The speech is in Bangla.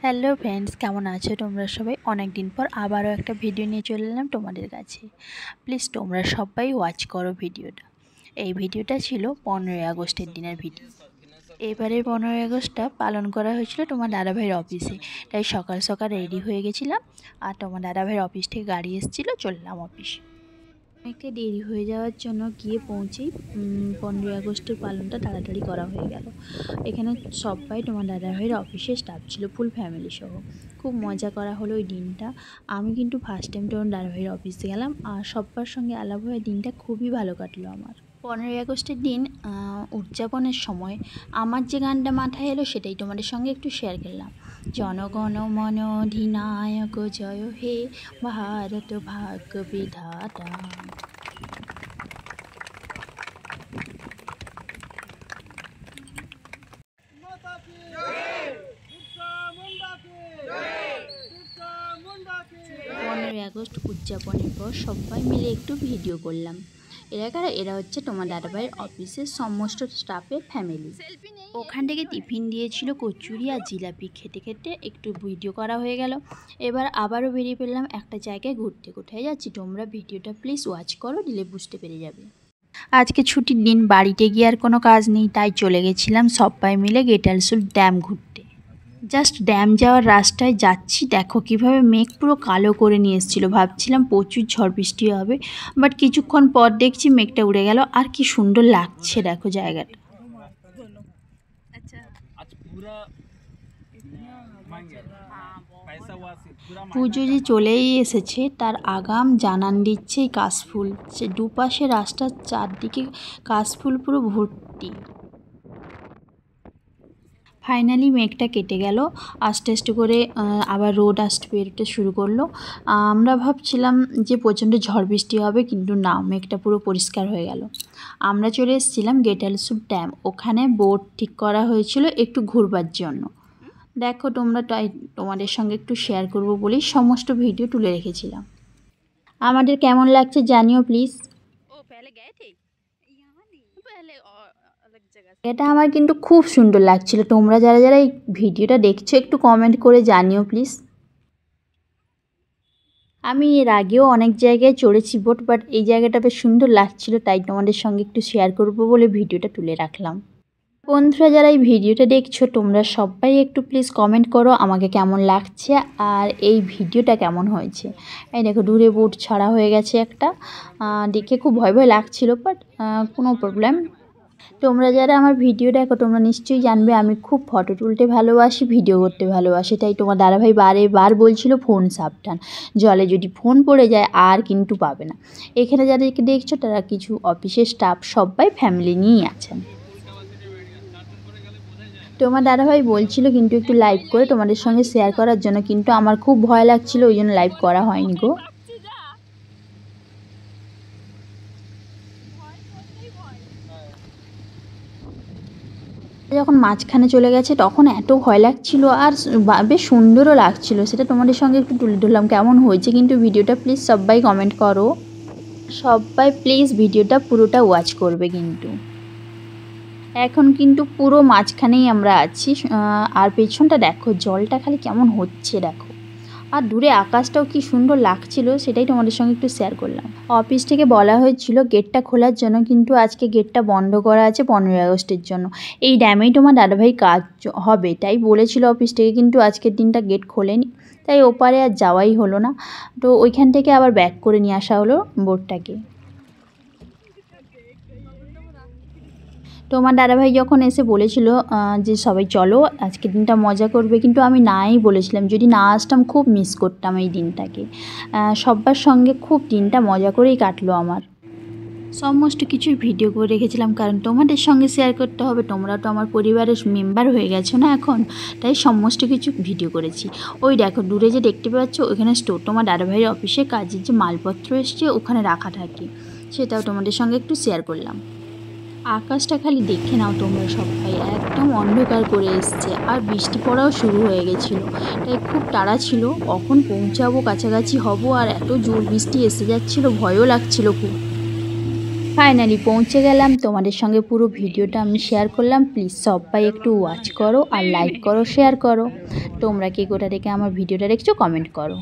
হ্যালো ফ্রেন্ডস, কেমন আছো তোমরা সবাই? অনেক দিন পর আবারও একটা ভিডিও নিয়ে চলে এলাম তোমাদের কাছে। প্লিজ তোমরা সবাই ওয়াচ করো ভিডিওটা। এই ভিডিওটা ছিল 15ই আগস্টের দিনের ভিডিও। এবারে 15ই আগস্টটা পালন করা হয়েছিল তোমার দাদাভাইয়ের অফিসে, তাই সকাল সকাল রেডি হয়ে গেছিলাম। আর তোমার দাদাভাইয়ের অফিস থেকে গাড়ি এসেছিলো, চললাম অফিসে। অনেকটা দেরি হয়ে যাওয়ার জন্য গিয়ে পৌঁছেই 15ই আগস্টের পালনটা তাড়াতাড়ি করা হয়ে গেল। এখানে সবাই তোমার দাদাভাইয়ের অফিসের স্টাফ ছিল, ফুল ফ্যামিলি সহ। খুব মজা করা হলো ওই দিনটা। আমি কিন্তু ফার্স্ট টাইম তোমার দাদাভাইয়ের অফিসে গেলাম, আর সবার সঙ্গে আলাপ হয়ে দিনটা খুবই ভালো কাটলো আমার। 15ই আগস্টের দিন উদযাপনের সময় আমার যে গানটা মাথায় এলো সেটাই তোমাদের সঙ্গে একটু শেয়ার করলাম। জনগণ মন অধিনায়ক জয় হে ভারত ভাগ্য বিধাতা। পনেরোই আগস্ট উদযাপনের পর সবাই মিলে একটু ভিডিও করলাম। এরা হচ্ছে তোমার দাদাভাইয়ের অফিসের সমস্ত স্টাফের ফ্যামিলি। ওখান থেকে টিফিন দিয়েছিল কচুরি আর জিলাপি। খেতে খেতে একটু ভিডিও করা হয়ে গেল। এবার আবারও বেরিয়ে পড়লাম একটা জায়গায় ঘুরতে। কোথায় যাচ্ছি তোমরা ভিডিওটা প্লিজ ওয়াচ করো, দিলে বুঝতে পেরে যাবে। আজকে ছুটির দিন, বাড়িতে গিয়ে আর কোনো কাজ নেই, তাই চলে গেছিলাম সবাই মিলে গেটালসুল ড্যাম ঘুরতে। জাস্ট ড্যাম যাওয়ার রাস্তায় যাচ্ছি, দেখো কিভাবে মেঘ পুরো কালো করে নিয়ে এসেছিলো। ভাবছিলাম প্রচুর ঝড় বৃষ্টি হবে, বাট কিছুক্ষণ পর দেখছি মেঘটা উড়ে গেল। আর কি সুন্দর লাগছে দেখো জায়গাটা। পুজো যে চলেই এসেছে তার আগাম জানান দিচ্ছে এই কাশফুল। সে দুপাশে রাস্তার চারদিকে কাশফুল পুরো ভর্তি। ফাইনালি মেঘটা কেটে গেল, আস্তে আস্তে করে আবার রোদ আসতে বেরোতে শুরু করলো। আমরা ভাবছিলাম যে প্রচণ্ড ঝড় বৃষ্টি হবে, কিন্তু না, মেঘটা পুরো পরিষ্কার হয়ে গেল। আমরা চলে এসেছিলাম গেটালসুল ড্যাম। ওখানে বোট ঠিক করা হয়েছিল একটু ঘুরবার জন্য। দেখো তোমরা, তাই তোমাদের সঙ্গে একটু শেয়ার করব বলেই সমস্ত ভিডিও তুলে রেখেছিলাম। আমাদের কেমন লাগছে জানিও প্লিজ। এটা আমার কিন্তু খুব সুন্দর লাগছিল। তোমরা যারা যারা এই ভিডিওটা দেখছো একটু কমেন্ট করে জানিও প্লিজ। আমি এর আগেও অনেক জায়গায় চড়েছি বোট, বাট এই জায়গাটা বেশ সুন্দর লাগছিল, তাই তোমাদের সঙ্গে একটু শেয়ার করব বলে ভিডিওটা তুলে রাখলাম। বন্ধুরা যারা এই ভিডিওটা দেখছো তোমরা সবাই একটু প্লিজ কমেন্ট করো আমাকে কেমন লাগছে আর এই ভিডিওটা কেমন হয়েছে। এই দেখো দূরে বোট ছাড়া হয়ে গেছে একটা, দেখে খুব ভয় ভয় লাগছিল, বাট কোনো প্রবলেম। তোমরা যারা আমার ভিডিও দেখো তোমরা নিশ্চয়ই জানবে আমি খুব ফটো তুলতে ভালোবাসি, ভিডিও করতে ভালোবাসি। তাই তোমার দাদাভাই বারে বলছিল ফোন সাবধান, জলে যদি ফোন পড়ে যায় আর কিন্তু পাবে না। এখানে যাদেরকে দেখছো তারা কিছু অফিসের স্টাফ, সবাই ফ্যামিলি নিয়েই আছেন। তোমার দাদাভাই বলছিল কিন্তু একটু লাইভ করে তোমাদের সঙ্গে শেয়ার করার জন্য, কিন্তু আমার খুব ভয় লাগছিল, ওই জন্য লাইভ করা হয়নি গো। যখন মাঝখানে চলে গেছে তখন এত ভয় লাগছিল, আর বেশ সুন্দরও লাগছিল। সেটা তোমাদের সঙ্গে একটু তুলে ধরলাম। কেমন হয়েছে কিন্তু ভিডিওটা প্লিজ সবাই কমেন্ট করো। সবাই প্লিজ ভিডিওটা পুরোটা ওয়াচ করবে কিন্তু। এখন কিন্তু পুরো মাঝখানেই আমরা আছি, আর পেছনটা দেখো জলটা খালি কেমন হচ্ছে দেখো। আর দূরে আকাশটাও কি সুন্দর লাগছিল, সেটাই তোমাদের সঙ্গে একটু শেয়ার করলাম। অফিস থেকে বলা হয়েছিল গেটটা খোলার জন্য, কিন্তু আজকে গেটটা বন্ধ করা আছে 15ই আগস্টের জন্য। এই ড্যামেই তোমার দাদাভাই কাজ হবে তাই বলেছিল অফিস থেকে, কিন্তু আজকের দিনটা গেট খোলেনি, তাই ওপারে আর যাওয়াই হলো না। তো ওইখান থেকে আবার ব্যাক করে নিয়ে আসা হলো বোটটাকে। তোমার দাদাভাই যখন এসে বলেছিল যে সবাই চলো আজকের দিনটা মজা করবে, কিন্তু আমি নাই বলেছিলাম। যদি না আসতাম খুব মিস করতাম এই দিনটাকে। সবার সঙ্গে খুব দিনটা মজা করেই কাটলো আমার। সমস্ত কিছুর ভিডিও করে রেখেছিলাম, কারণ তোমাদের সঙ্গে শেয়ার করতে হবে। তোমরা তো আমার পরিবারের মেম্বার হয়ে গেছো না এখন, তাই সমস্ত কিছু ভিডিও করেছি। ওই দেখো দূরে যে দেখতে পাচ্ছ ওইখানে স্টোর, তোমার দাদাভাইয়ের অফিসে কাজের যে মালপত্র এসছে ওখানে রাখা থাকে, সেটাও তোমাদের সঙ্গে একটু শেয়ার করলাম। আকাশটা খালি দেখে নাও তোমরা সবাই, একদম অন্ধকার করে এসছে, আর বৃষ্টি পড়াও শুরু হয়ে গেছিলো। তাই খুব তাড়া ছিল কখন পৌঁছাবো, কাছাকাছি হব, আর এত জোর বৃষ্টি এসে যাচ্ছিলো, ভয়ও লাগছিল খুব। ফাইনালি পৌঁছে গেলাম, তোমাদের সঙ্গে পুরো ভিডিওটা আমি শেয়ার করলাম। প্লিজ সবাই একটু ওয়াচ করো আর লাইক করো, শেয়ার করো। তোমরা কে কোথা থেকে আমার ভিডিওটা দেখছো কমেন্ট করো।